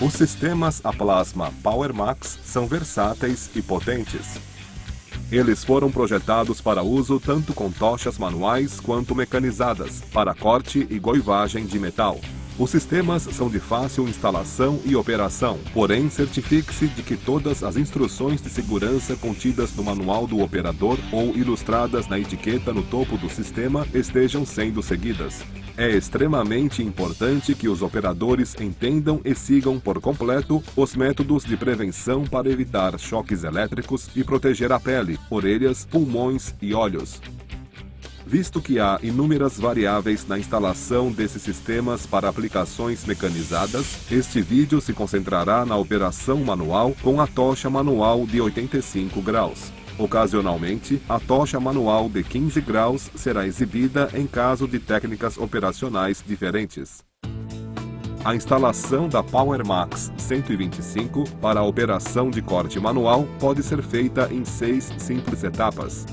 Os sistemas a plasma PowerMax são versáteis e potentes. Eles foram projetados para uso tanto com tochas manuais quanto mecanizadas, para corte e goivagem de metal. Os sistemas são de fácil instalação e operação, porém certifique-se de que todas as instruções de segurança contidas no manual do operador ou ilustradas na etiqueta no topo do sistema estejam sendo seguidas. É extremamente importante que os operadores entendam e sigam por completo os métodos de prevenção para evitar choques elétricos e proteger a pele, orelhas, pulmões e olhos. Visto que há inúmeras variáveis na instalação desses sistemas para aplicações mecanizadas, este vídeo se concentrará na operação manual com a tocha manual de 85 graus. Ocasionalmente, a tocha manual de 15 graus será exibida em caso de técnicas operacionais diferentes. A instalação da PowerMax 125 para a operação de corte manual pode ser feita em 6 simples etapas.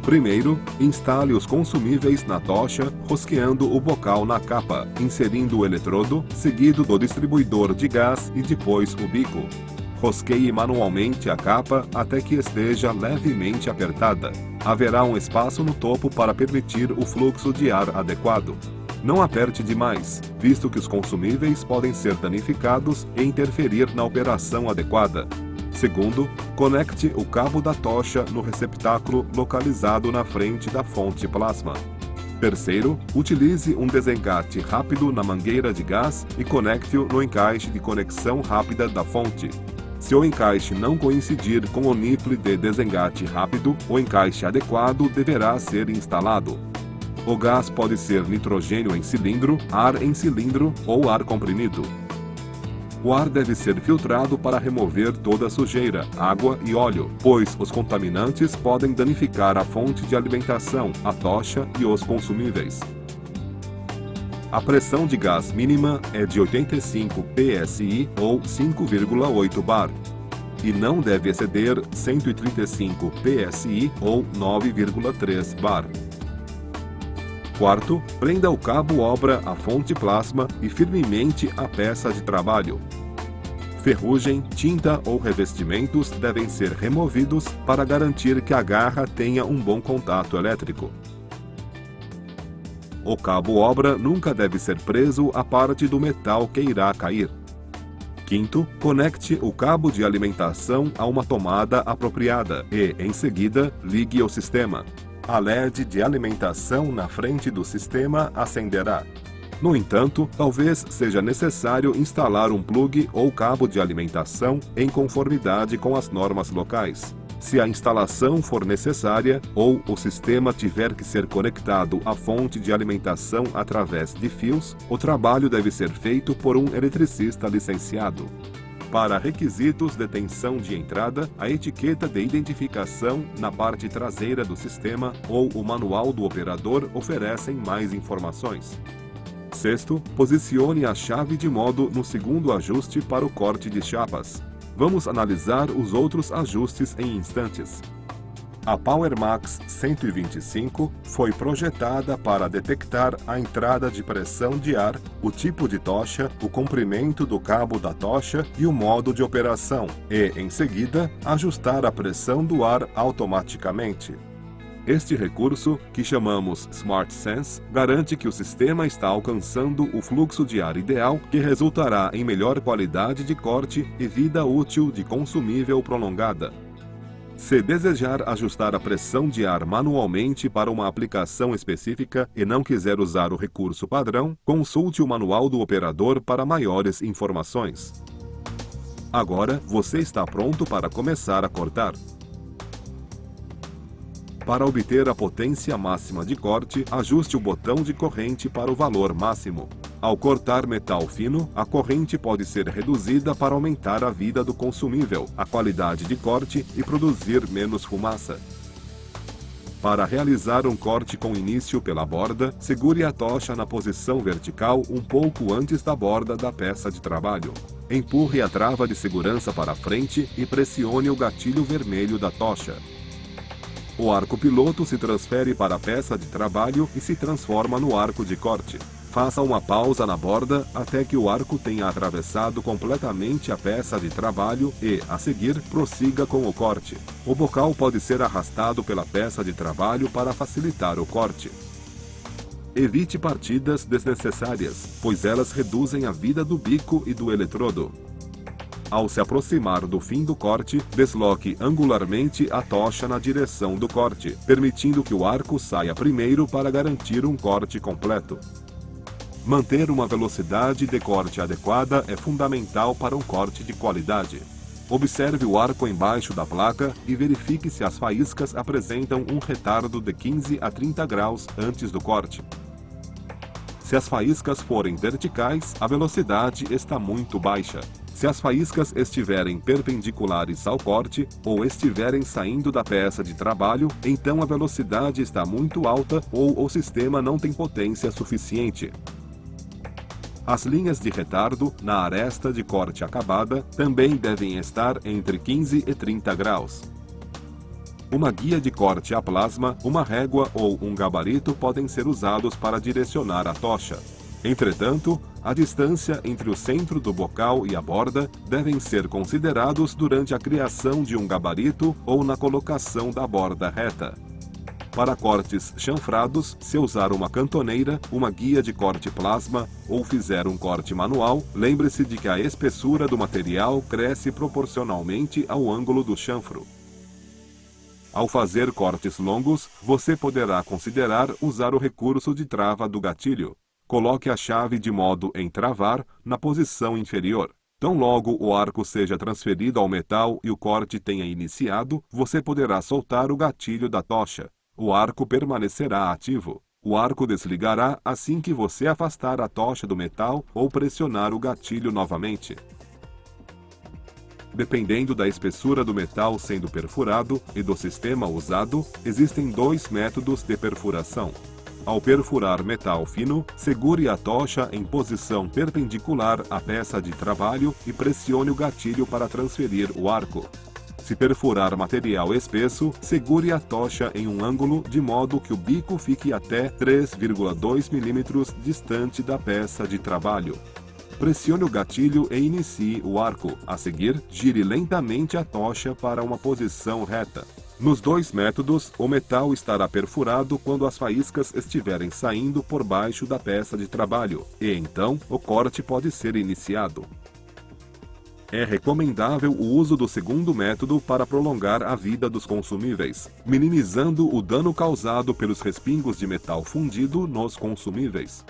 Primeiro, instale os consumíveis na tocha, rosqueando o bocal na capa, inserindo o eletrodo, seguido do distribuidor de gás e depois o bico. Rosqueie manualmente a capa até que esteja levemente apertada. Haverá um espaço no topo para permitir o fluxo de ar adequado. Não aperte demais, visto que os consumíveis podem ser danificados e interferir na operação adequada. Segundo, conecte o cabo da tocha no receptáculo localizado na frente da fonte plasma. Terceiro, utilize um desengate rápido na mangueira de gás e conecte-o no encaixe de conexão rápida da fonte. Se o encaixe não coincidir com o nipple de desengate rápido, o encaixe adequado deverá ser instalado. O gás pode ser nitrogênio em cilindro, ar em cilindro ou ar comprimido. O ar deve ser filtrado para remover toda a sujeira, água e óleo, pois os contaminantes podem danificar a fonte de alimentação, a tocha e os consumíveis. A pressão de gás mínima é de 85 psi ou 5,8 bar, e não deve exceder 135 psi ou 9,3 bar. Quarto, prenda o cabo obra à fonte plasma e firmemente a peça de trabalho. Ferrugem, tinta ou revestimentos devem ser removidos para garantir que a garra tenha um bom contato elétrico. O cabo obra nunca deve ser preso à parte do metal que irá cair. Quinto, conecte o cabo de alimentação a uma tomada apropriada e, em seguida, ligue o sistema. A LED de alimentação na frente do sistema acenderá. No entanto, talvez seja necessário instalar um plug ou cabo de alimentação em conformidade com as normas locais. Se a instalação for necessária ou o sistema tiver que ser conectado à fonte de alimentação através de fios, o trabalho deve ser feito por um eletricista licenciado. Para requisitos de tensão de entrada, a etiqueta de identificação na parte traseira do sistema ou o manual do operador oferecem mais informações. Sexto, posicione a chave de modo no segundo ajuste para o corte de chapas. Vamos analisar os outros ajustes em instantes. A PowerMax 125 foi projetada para detectar a entrada de pressão de ar, o tipo de tocha, o comprimento do cabo da tocha e o modo de operação, e, em seguida, ajustar a pressão do ar automaticamente. Este recurso, que chamamos Smart Sense, garante que o sistema está alcançando o fluxo de ar ideal, que resultará em melhor qualidade de corte e vida útil de consumível prolongada. Se desejar ajustar a pressão de ar manualmente para uma aplicação específica e não quiser usar o recurso padrão, consulte o manual do operador para maiores informações. Agora, você está pronto para começar a cortar. Para obter a potência máxima de corte, ajuste o botão de corrente para o valor máximo. Ao cortar metal fino, a corrente pode ser reduzida para aumentar a vida do consumível, a qualidade de corte e produzir menos fumaça. Para realizar um corte com início pela borda, segure a tocha na posição vertical um pouco antes da borda da peça de trabalho. Empurre a trava de segurança para frente e pressione o gatilho vermelho da tocha. O arco piloto se transfere para a peça de trabalho e se transforma no arco de corte. Faça uma pausa na borda até que o arco tenha atravessado completamente a peça de trabalho e, a seguir, prossiga com o corte. O bocal pode ser arrastado pela peça de trabalho para facilitar o corte. Evite partidas desnecessárias, pois elas reduzem a vida do bico e do eletrodo. Ao se aproximar do fim do corte, desloque angularmente a tocha na direção do corte, permitindo que o arco saia primeiro para garantir um corte completo. Manter uma velocidade de corte adequada é fundamental para um corte de qualidade. Observe o arco embaixo da placa e verifique se as faíscas apresentam um retardo de 15 a 30 graus antes do corte. Se as faíscas forem verticais, a velocidade está muito baixa. Se as faíscas estiverem perpendiculares ao corte ou estiverem saindo da peça de trabalho, então a velocidade está muito alta ou o sistema não tem potência suficiente. As linhas de retardo na aresta de corte acabada também devem estar entre 15 e 30 graus. Uma guia de corte a plasma, uma régua ou um gabarito podem ser usados para direcionar a tocha. Entretanto, a distância entre o centro do bocal e a borda devem ser considerados durante a criação de um gabarito ou na colocação da borda reta. Para cortes chanfrados, se usar uma cantoneira, uma guia de corte plasma ou fizer um corte manual, lembre-se de que a espessura do material cresce proporcionalmente ao ângulo do chanfro. Ao fazer cortes longos, você poderá considerar usar o recurso de trava do gatilho. Coloque a chave de modo em travar na posição inferior. Tão logo o arco seja transferido ao metal e o corte tenha iniciado, você poderá soltar o gatilho da tocha. O arco permanecerá ativo. O arco desligará assim que você afastar a tocha do metal ou pressionar o gatilho novamente. Dependendo da espessura do metal sendo perfurado e do sistema usado, existem dois métodos de perfuração. Ao perfurar metal fino, segure a tocha em posição perpendicular à peça de trabalho e pressione o gatilho para transferir o arco. Se perfurar material espesso, segure a tocha em um ângulo de modo que o bico fique até 3,2 mm distante da peça de trabalho. Pressione o gatilho e inicie o arco. A seguir, gire lentamente a tocha para uma posição reta. Nos dois métodos, o metal estará perfurado quando as faíscas estiverem saindo por baixo da peça de trabalho, e então o corte pode ser iniciado. É recomendável o uso do segundo método para prolongar a vida dos consumíveis, minimizando o dano causado pelos respingos de metal fundido nos consumíveis.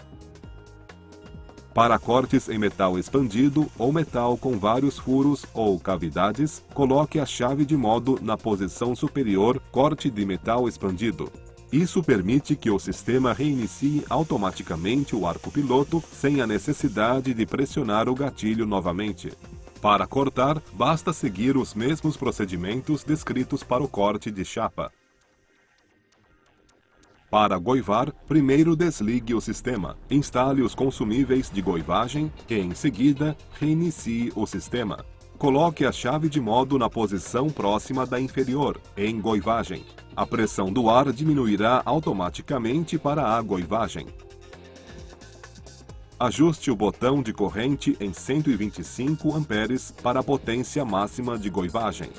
Para cortes em metal expandido ou metal com vários furos ou cavidades, coloque a chave de modo na posição superior corte de metal expandido. Isso permite que o sistema reinicie automaticamente o arco piloto sem a necessidade de pressionar o gatilho novamente. Para cortar, basta seguir os mesmos procedimentos descritos para o corte de chapa. Para goivar, primeiro desligue o sistema, instale os consumíveis de goivagem e, em seguida, reinicie o sistema. Coloque a chave de modo na posição próxima da inferior, em goivagem. A pressão do ar diminuirá automaticamente para a goivagem. Ajuste o botão de corrente em 125 amperes para a potência máxima de goivagem.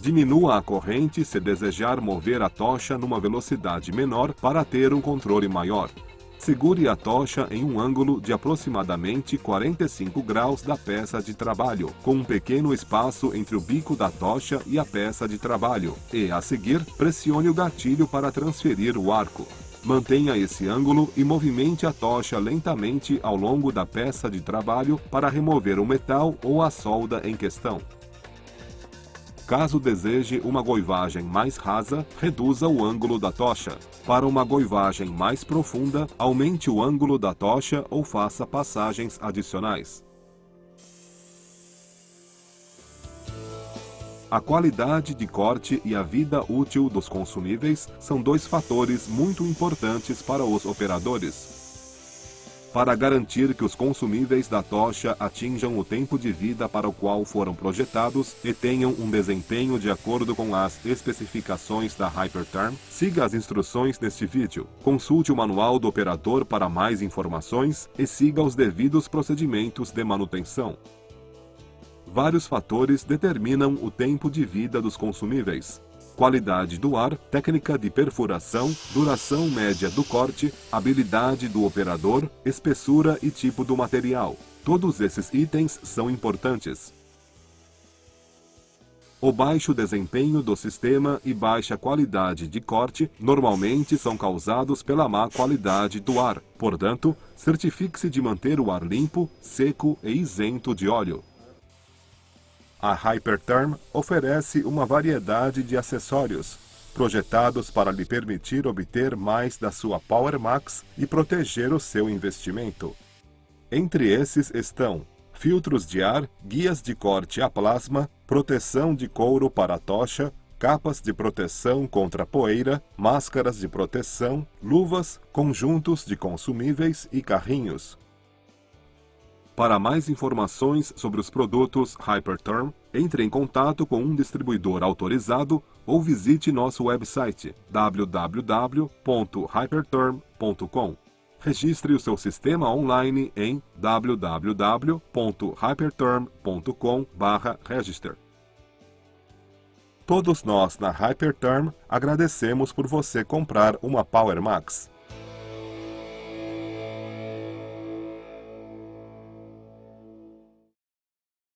Diminua a corrente se desejar mover a tocha numa velocidade menor para ter um controle maior. Segure a tocha em um ângulo de aproximadamente 45 graus da peça de trabalho, com um pequeno espaço entre o bico da tocha e a peça de trabalho, e, a seguir, pressione o gatilho para transferir o arco. Mantenha esse ângulo e movimente a tocha lentamente ao longo da peça de trabalho para remover o metal ou a solda em questão. Caso deseje uma goivagem mais rasa, reduza o ângulo da tocha. Para uma goivagem mais profunda, aumente o ângulo da tocha ou faça passagens adicionais. A qualidade de corte e a vida útil dos consumíveis são dois fatores muito importantes para os operadores. Para garantir que os consumíveis da tocha atinjam o tempo de vida para o qual foram projetados e tenham um desempenho de acordo com as especificações da Hyperterm, siga as instruções neste vídeo, consulte o manual do operador para mais informações e siga os devidos procedimentos de manutenção. Vários fatores determinam o tempo de vida dos consumíveis: qualidade do ar, técnica de perfuração, duração média do corte, habilidade do operador, espessura e tipo do material. Todos esses itens são importantes. O baixo desempenho do sistema e baixa qualidade de corte normalmente são causados pela má qualidade do ar. Portanto, certifique-se de manter o ar limpo, seco e isento de óleo. A Hyperterm oferece uma variedade de acessórios, projetados para lhe permitir obter mais da sua Power Max e proteger o seu investimento. Entre esses estão filtros de ar, guias de corte a plasma, proteção de couro para a tocha, capas de proteção contra poeira, máscaras de proteção, luvas, conjuntos de consumíveis e carrinhos. Para mais informações sobre os produtos Hyperterm, entre em contato com um distribuidor autorizado ou visite nosso website www.hyperterm.com. Registre o seu sistema online em www.hyperterm.com/register. Todos nós na Hyperterm agradecemos por você comprar uma Power Max.